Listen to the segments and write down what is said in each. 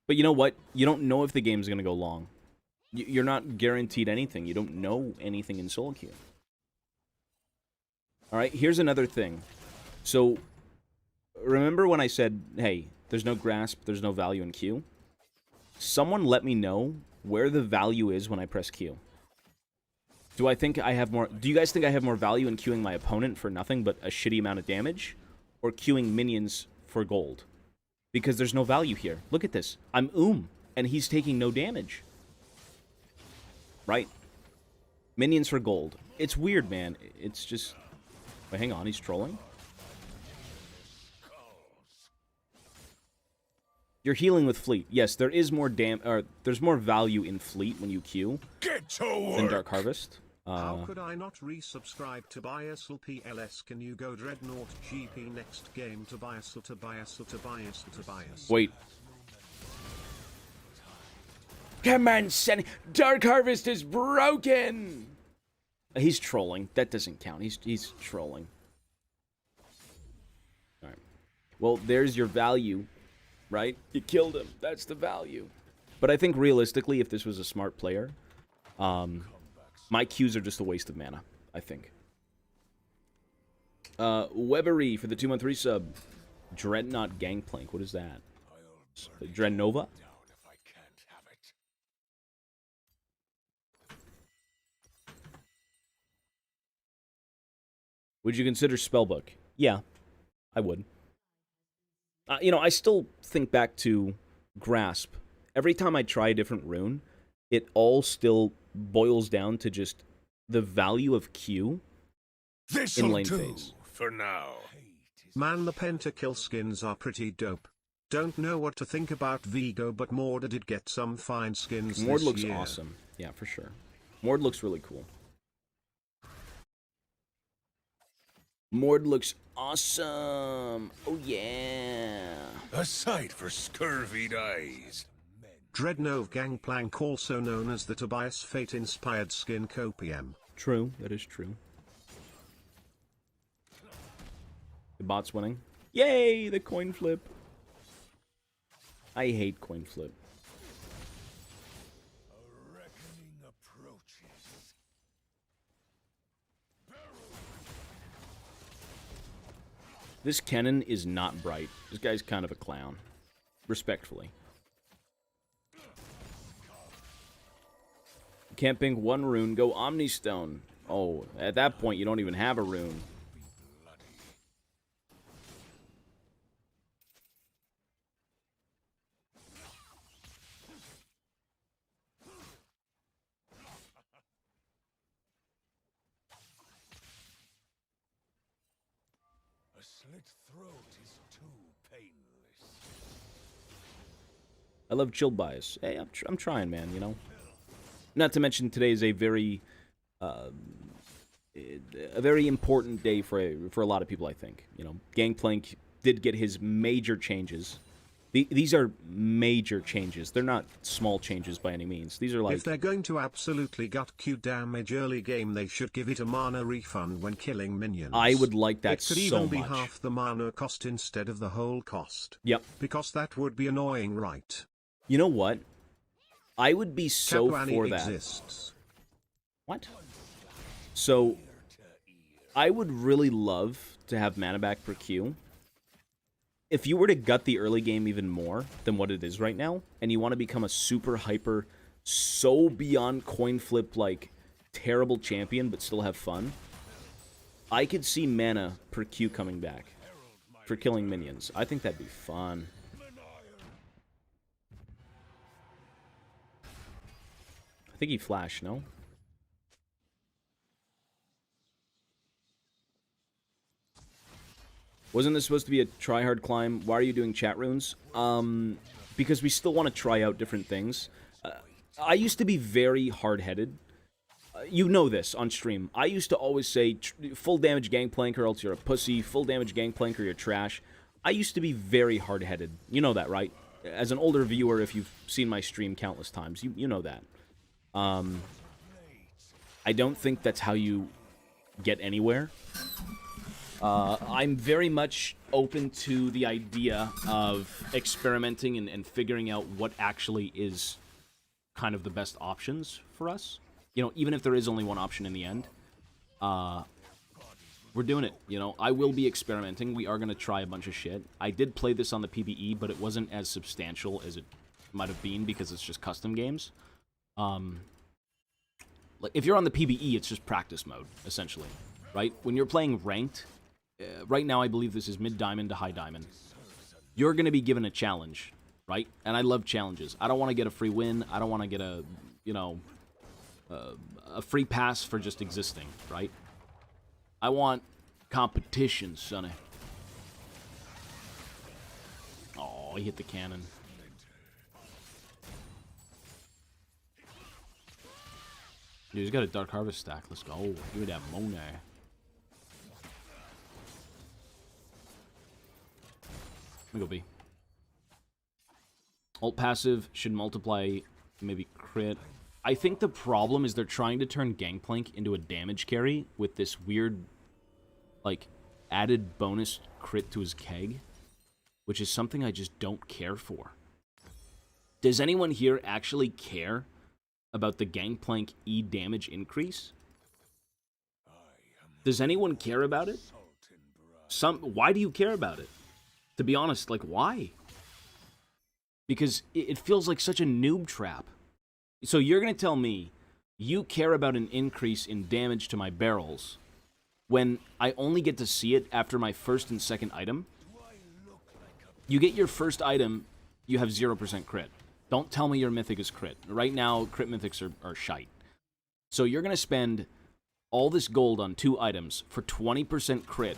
But you know what? You don't know if the game's going to go long. You're not guaranteed anything. You don't know anything in solo queue. Alright, here's another thing. So, remember when I said, hey, there's no grasp, there's no value in Q? Someone let me know where the value is when I press Q. Do I think I have more... Do you guys think I have more value in queuing my opponent for nothing but a shitty amount of damage? Or queuing minions for gold? Because there's no value here. Look at this. I'm and he's taking no damage. Right? Minions for gold. It's weird, man. It's just... Wait, hang on. He's trolling? You're healing with Fleet. Yes, there is more there's more value in Fleet when you queue than Dark Harvest. How could I not resubscribe to Tobias PLS? Can you go Dreadnought GP next game? Tobias. Wait. Come on, Senny. Dark Harvest is broken! He's trolling. That doesn't count. He's trolling. Alright. Well, there's your value, right? You killed him. That's the value. But I think realistically, if this was a smart player, my Qs are just a waste of mana, I think. Webery for the 213 sub. Dreadnought Gangplank. What is that? Dreadnova? Would you consider Spellbook? Yeah, I would. You know, I still think back to Grasp. Every time I try a different rune, it all still boils down to just the value of Q in lane phase. For now. Man, the pentakill skins are pretty dope. Don't know what to think about Vigo, but Mord did get some fine skins Mord this looks year. awesome. Yeah, for sure. Mord looks really cool. Mord looks awesome. Oh, yeah. A sight for scurvied eyes. Dreadnought Gangplank, also known as the Tobias Fate inspired skin copium. True, that is true. The bot's winning. Yay, the coin flip. I hate coin flip. A reckoning approaches. This Kennen is not bright. This guy's kind of a clown. Respectfully. Camping one rune, go Omnistone. Oh, at that point, you don't even have a rune. A slit throat is too painless. I love chill bias. Hey, I'm trying, man, you know? Not to mention today is a very important day for a lot of people, I think. You know, Gangplank did get his major changes. These are major changes. They're not small changes by any means. These are like... If they're going to absolutely gut Q damage early game, they should give it a mana refund when killing minions. I would like that so much. It could even be half the mana cost instead of the whole cost. Yep. Because that would be annoying, right? You know what? I would be so Capuani for that. exists. What? So, I would really love to have mana back per Q. If you were to gut the early game even more than what it is right now, and you want to become a super hyper, so beyond coin flip, like, terrible champion, but still have fun, I could see mana per Q coming back for killing minions. I think that'd be fun. I think he flashed, no? Wasn't this supposed to be a try-hard climb? Why are you doing chat runes? Because we still want to try out different things. I used to be very hard-headed. You know this on stream. I used to always say, full damage Gangplank or else you're a pussy, full damage Gangplank or you're trash. I used to be very hard-headed. You know that, right? As an older viewer, if you've seen my stream countless times, you know that. I don't think that's how you get anywhere. I'm very much open to the idea of experimenting and figuring out what actually is kind of the best options for us. You know, even if there is only one option in the end, we're doing it. You know, I will be experimenting. We are going to try a bunch of shit. I did play this on the PvE, but it wasn't as substantial as it might have been because it's just custom games. Like if you're on the PvE, it's just practice mode, essentially, right? When you're playing ranked, right now I believe this is mid-diamond to high diamond, you're going to be given a challenge, right? And I love challenges. I don't want to get a free win. I don't want to get a, you know, a free pass for just existing, right? I want competition, sonny. Oh, he hit the cannon. Dude, he's got a Dark Harvest stack. Let's go. Give me that Monet. Let me go B. Ult passive should multiply, maybe crit. I think the problem is they're trying to turn Gangplank into a damage carry with this weird, like, added bonus crit to his keg, which is something I just don't care for. Does anyone here actually care about the Gangplank E damage increase? Does anyone care about it? Why do you care about it? To be honest, like, why? Because it feels like such a noob trap. So you're going to tell me you care about an increase in damage to my barrels when I only get to see it after my first and second item? You get your first item, you have 0% crit. Don't tell me your mythic is crit. Right now, crit mythics are shite. So you're going to spend all this gold on 2 items for 20% crit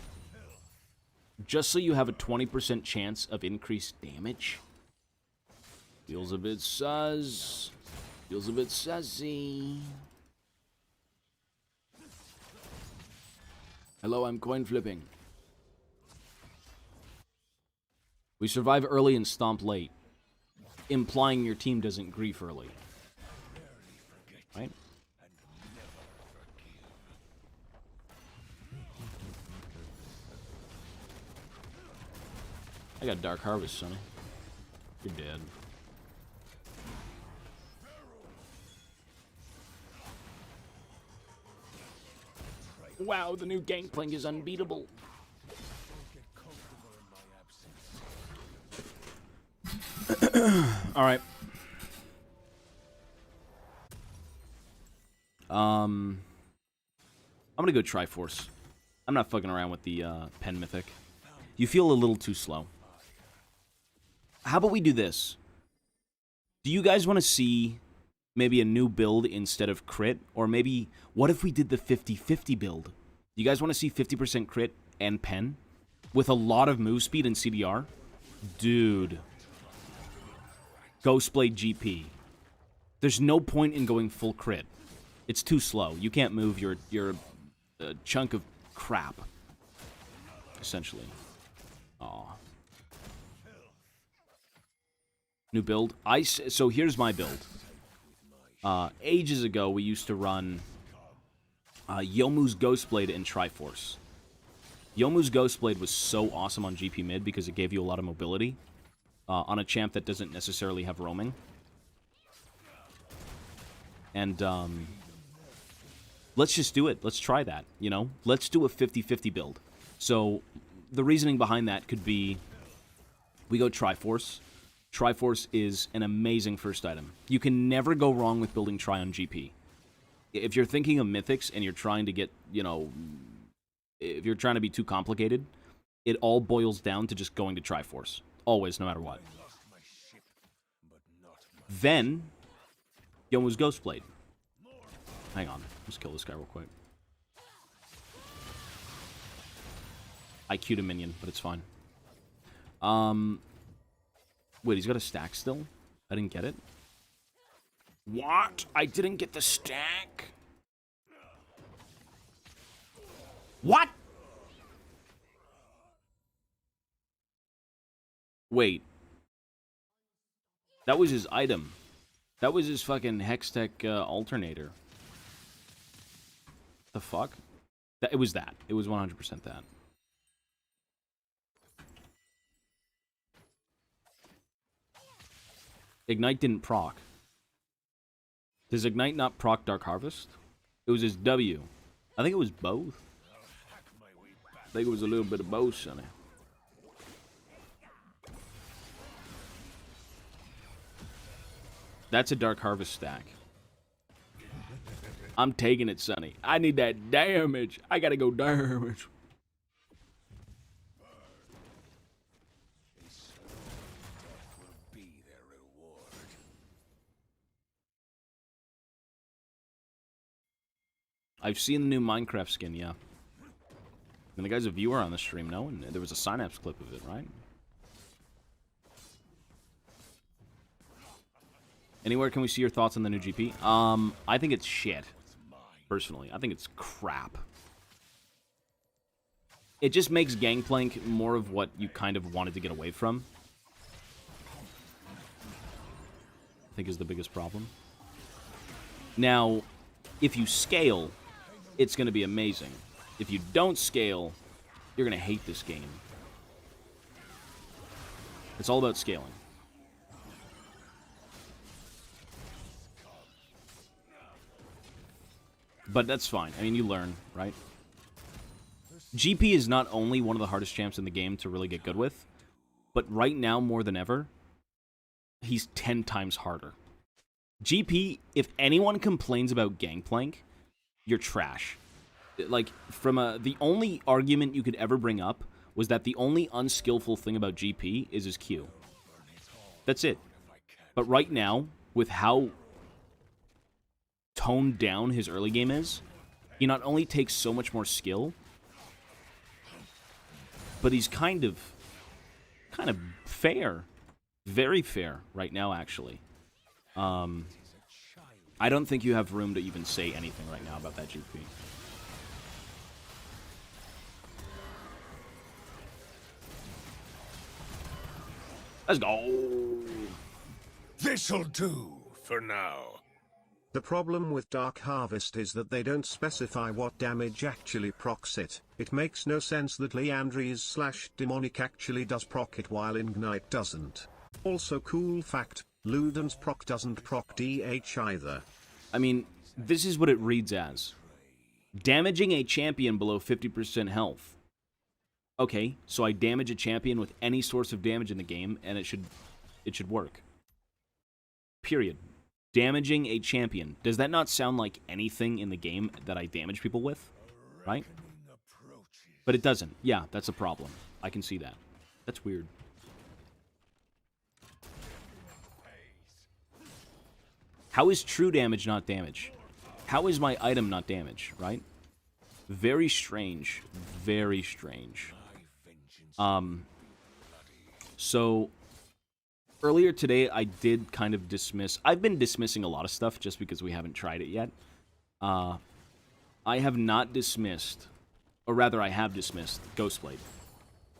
just so you have a 20% chance of increased damage? Feels a bit sus. Feels a bit sussy. Hello, I'm coin flipping. We survive early and stomp late, implying your team doesn't grief early. Right? I got Dark Harvest, Sonny. You're dead. Wow, the new Gangplank is unbeatable. Alright. I'm gonna go Triforce. I'm not fucking around with the Pen Mythic. You feel a little too slow. How about we do this? Do you guys want to see maybe a new build instead of crit? Or maybe, what if we did the 50-50 build? You guys want to see 50% crit and pen? With a lot of move speed and CDR? Dude. Ghostblade GP. There's no point in going full crit. It's too slow. You can't move your chunk of crap. Essentially. Aw. New build. So here's my build. Ages ago, we used to run Yomu's Ghostblade and Triforce. Yomu's Ghostblade was so awesome on GP mid because it gave you a lot of mobility on a champ that doesn't necessarily have roaming. And let's just do it. Let's try that, you know? Let's do a 50-50 build. So the reasoning behind that could be we go Triforce. Triforce is an amazing first item. You can never go wrong with building Tri on GP. If you're thinking of mythics and you're trying to get, you know, if you're trying to be too complicated, it all boils down to just going to Triforce. Always, no matter what. Then, Yomu's Ghostblade. Hang on. Let's kill this guy real quick. I queued a minion, but it's fine. Wait, he's got a stack still? I didn't get it. What? I didn't get the stack? What? Wait. That was his item. That was his fucking Hextech alternator. The fuck? It was that. It was 100% that. Ignite didn't proc. Does Ignite not proc Dark Harvest? It was his W. I think it was both. I think it was a little bit of both, Sonny. That's a Dark Harvest stack. I'm taking it, Sonny. I need that damage. I gotta go damage. I've seen the new Minecraft skin, yeah. And the guy's a viewer on the stream, no? And there was a Synapse clip of it, right? Anywhere can we see your thoughts on the new GP? I think it's shit. Personally, I think it's crap. It just makes Gangplank more of what you kind of wanted to get away from. I think is the biggest problem. Now, if you scale, it's going to be amazing. If you don't scale, you're going to hate this game. It's all about scaling. But that's fine. I mean, you learn, right? GP is not only one of the hardest champs in the game to really get good with, but right now, more than ever, he's 10 times harder. GP, if anyone complains about Gangplank, you're trash. Like, from the only argument you could ever bring up was that the only unskillful thing about GP is his Q. That's it. But right now, with how toned down his early game is, he not only takes so much more skill, but he's kind of fair. Very fair right now, actually. I don't think you have room to even say anything right now about that GP. Let's go. This'll do for now. The problem with Dark Harvest is that they don't specify what damage actually procs it. It makes no sense that Liandry's / Demonic actually does proc it while Ignite doesn't. Also cool fact, Luden's proc doesn't proc DH either. I mean, this is what it reads as. Damaging a champion below 50% health. Okay, so I damage a champion with any source of damage in the game, and it should work. Period. Damaging a champion. Does that not sound like anything in the game that I damage people with? Right? But it doesn't. Yeah, that's a problem. I can see that. That's weird. How is true damage not damage? How is my item not damage, right? Very strange. Very strange. So earlier today, I did kind of dismiss... I've been dismissing a lot of stuff just because we haven't tried it yet. I have not dismissed, or rather I have dismissed, Ghostblade.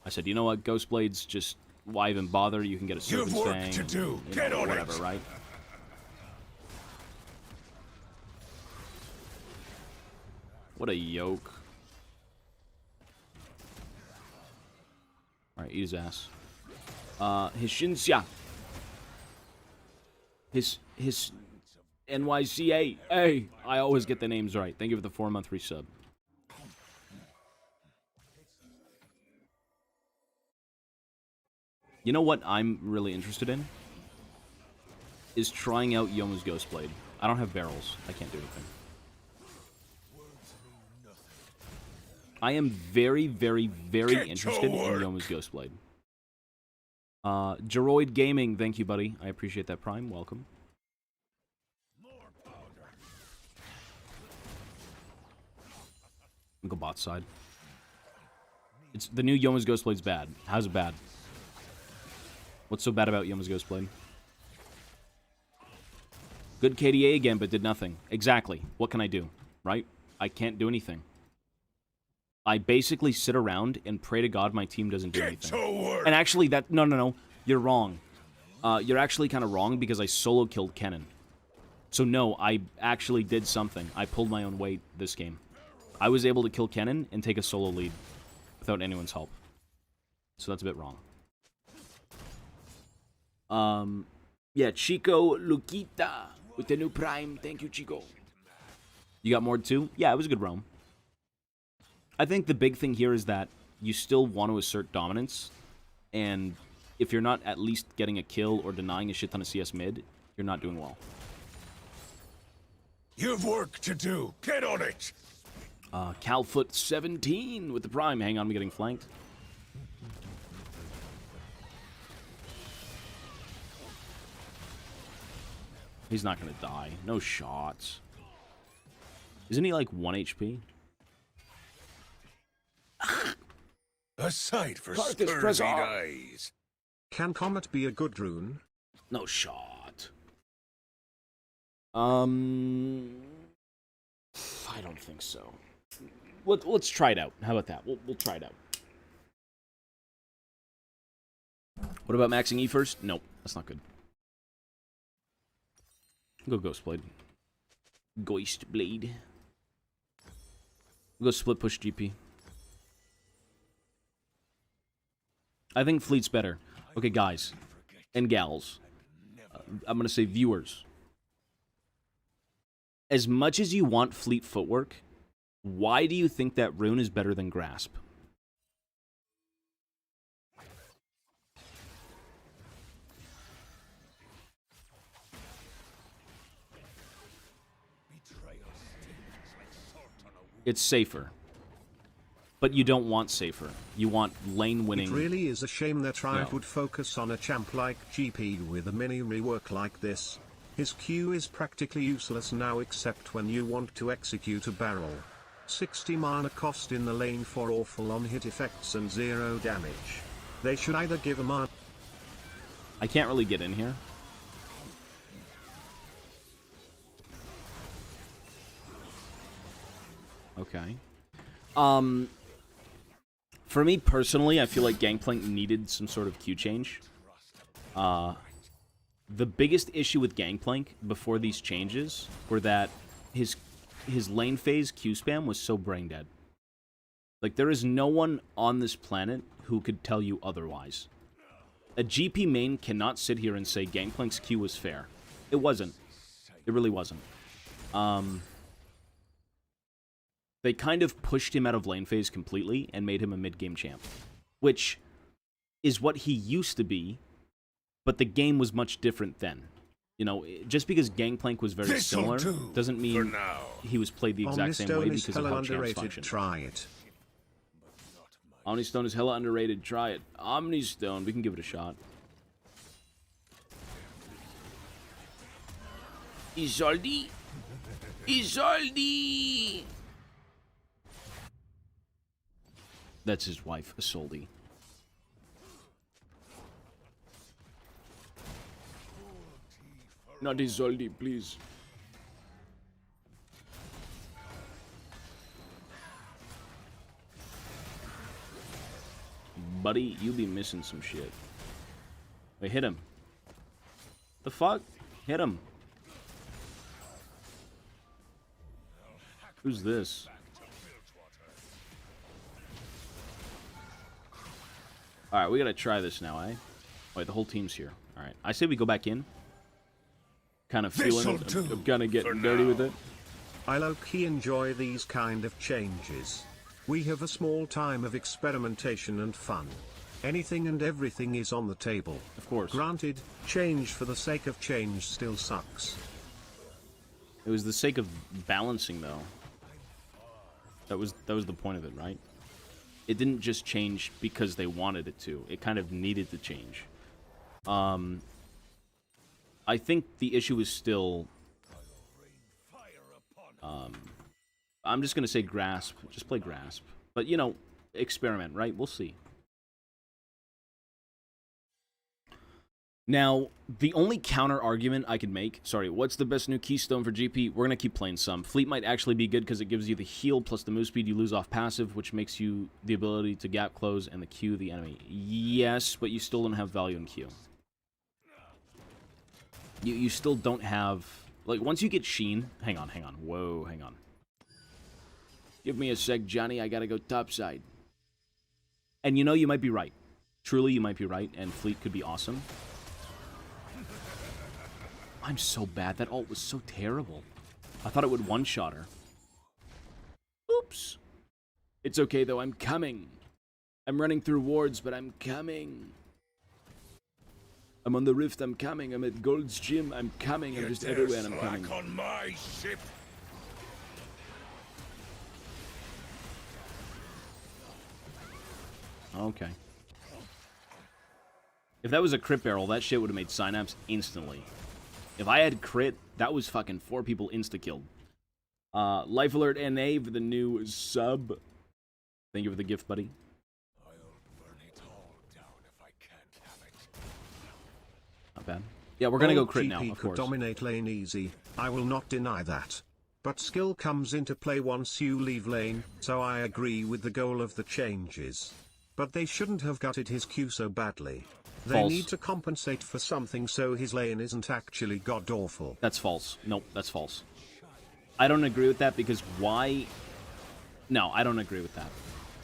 I said, you know what, Ghostblade's just... Why even bother? You can get a Serpent's You've work Fang, to do. And, Get on whatever, it. right? What a yoke. Alright, eat his ass. His Shinsya. His NYCA. Hey, I always get the names right. Thank you for the 4-month resub. You know what I'm really interested in? Is trying out Yomu's Ghostblade. I don't have barrels. I can't do anything. I am very, very, very interested in Yomu's Ghostblade. Geroid Gaming, thank you, buddy. I appreciate that, Prime. Welcome. Go bot side. It's the new Yomu's Ghostblade's bad. How's it bad? What's so bad about Yomu's Ghostblade? Good KDA again, but did nothing. Exactly. What can I do? Right? I can't do anything. I basically sit around and pray to God my team doesn't do anything. And actually, that... No. You're wrong. You're actually kind of wrong because I solo killed Kennen. So no, I actually did something. I pulled my own weight this game. I was able to kill Kennen and take a solo lead without anyone's help. So that's a bit wrong. Yeah, Chico Luquita with the new Prime. Thank you, Chico. You got more too? Yeah, it was a good roam. I think the big thing here is that you still want to assert dominance, and if you're not at least getting a kill or denying a shit ton of CS mid, you're not doing well. You've work to do. Get on it. Calfoot 17 with the Prime. Hang on, I'm getting flanked. He's not going to die. No shots. Isn't he like 1 HP? A sight for Carthus, press scurvy R. eyes. Can Comet be a good rune? No shot. I don't think so. Let's try it out. How about that? We'll try it out. What about maxing E first? Nope, that's not good. Go Ghostblade. Ghostblade. We'll go split push GP. I think Fleet's better. Okay, guys. And gals. I'm going to say viewers. As much as you want Fleet footwork, why do you think that rune is better than Grasp? It's safer. But you don't want safer. You want lane winning. It really is a shame that Riot would focus on a champ like GP with a mini rework like this. His Q is practically useless now except when you want to execute a barrel. 60 mana cost in the lane for awful on-hit effects and 0 damage. They should either give a mana... I can't really get in here. Okay. For me personally, I feel like Gangplank needed some sort of Q change. The biggest issue with Gangplank before these changes were that his lane phase Q spam was so brain dead. Like, there is no one on this planet who could tell you otherwise. A GP main cannot sit here and say Gangplank's Q was fair. It wasn't. It really wasn't. They kind of pushed him out of lane phase completely and made him a mid-game champ. Which is what he used to be, but the game was much different then. You know, just because Gangplank was very similar doesn't mean he was played the exact same way because of how champs function. Try it. Omnistone is hella underrated. Try it. Omnistone. We can give it a shot. Isolde! Isolde! That's his wife, Isolde. Not Isolde, please. Buddy, you be missing some shit. Wait, hit him. The fuck? Hit him. Who's this? Alright, we gotta try this now, eh? Wait, the whole team's here. Alright, I say we go back in. Kind of feeling it. I'm gonna get dirty with it. I low-key enjoy these kind of changes. We have a small time of experimentation and fun. Anything and everything is on the table. Of course. Granted, change for the sake of change still sucks. It was the sake of balancing, though. That was the point of it, right? It didn't just change because they wanted it to. It kind of needed to change. I think the issue is still... I'm just going to say Grasp. Just play Grasp. But, you know, experiment, right? We'll see. Now, the only counter-argument I could make... Sorry, what's the best new keystone for GP? We're going to keep playing some. Fleet might actually be good because it gives you the heal plus the move speed you lose off passive, which makes you the ability to gap close and the Q the enemy. Yes, but you still don't have value in Q. You still don't have... Like, once you get Sheen... Hang on. Whoa, hang on. Give me a sec, Johnny. I gotta go topside. And you know, you might be right. Truly, you might be right, and Fleet could be awesome. I'm so bad. That ult was so terrible. I thought it would one-shot her. Oops. It's okay, though. I'm coming. I'm running through wards, but I'm coming. I'm on the rift. I'm coming. I'm at Gold's Gym. I'm coming. I'm just everywhere, and I'm coming. On my ship. Okay. If that was a crit barrel, that shit would have made Synapse instantly. If I had crit, that was fucking 4 people insta-killed. Life Alert NA for the new sub. Thank you for the gift, buddy. I'll burn it all down if I can't have it. Not bad. Yeah, we're gonna go Old crit GP now, of could course. dominate lane easy, I will not deny that. But skill comes into play once you leave lane, so I agree with the goal of the changes. But they shouldn't have gutted his Q so badly. They False. need to compensate for something so his lane isn't actually god-awful. That's false. Nope, that's false. I don't agree with that because why... No, I don't agree with that.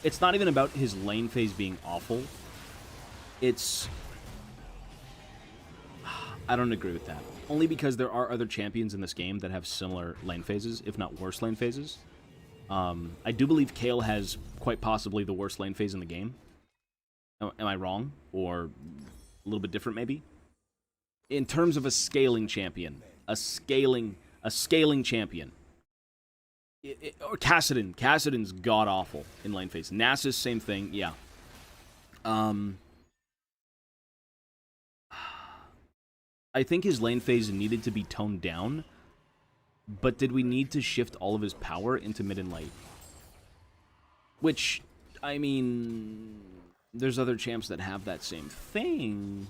It's not even about his lane phase being awful. It's... I don't agree with that. Only because there are other champions in this game that have similar lane phases, if not worse lane phases. I do believe Kayle has quite possibly the worst lane phase in the game. Am I wrong? Or a little bit different, maybe? In terms of a scaling champion. A scaling champion. Or Kassadin. Kassadin's god-awful in lane phase. Nasus, same thing, yeah. I think his lane phase needed to be toned down, but did we need to shift all of his power into mid and late? Which, I mean, there's other champs that have that same thing,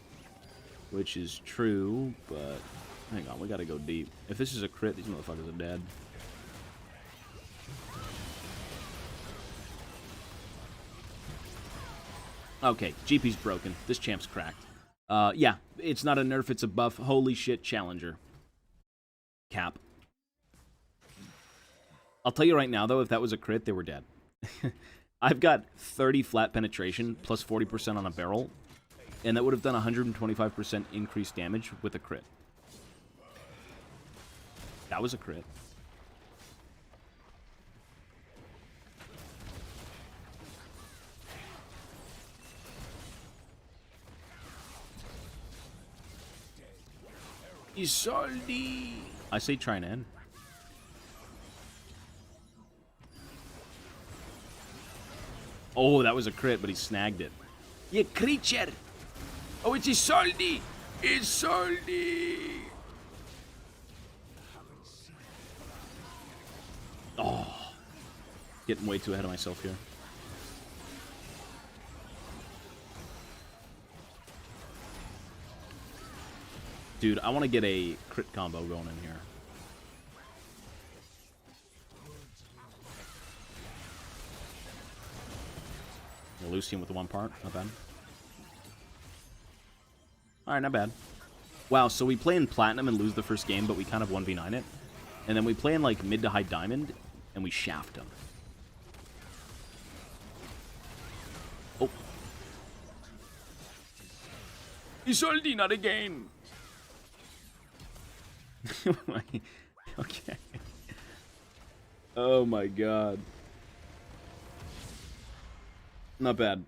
which is true, but hang on, we gotta go deep. If this is a crit, these motherfuckers are dead. Okay, GP's broken. This champ's cracked. Yeah, it's not a nerf, it's a buff. Holy shit, Challenger. Cap. I'll tell you right now, though, if that was a crit, they were dead. I've got 30 flat penetration, plus 40% on a barrel, and that would have done 125% increased damage with a crit. That was a crit. Isolde! I say try and end. Oh, that was a crit, but he snagged it. You creature! Oh, it's Isolde! Isolde! Oh. Getting way too ahead of myself here. Dude, I want to get a crit combo going in here. The Lucian with the one part, not bad. Alright, not bad. Wow, so we play in Platinum and lose the first game, but we kind of 1v9 it. And then we play in like mid to high Diamond, and we shaft them. Oh. Isolde, not again! Okay. Oh my god. Not bad.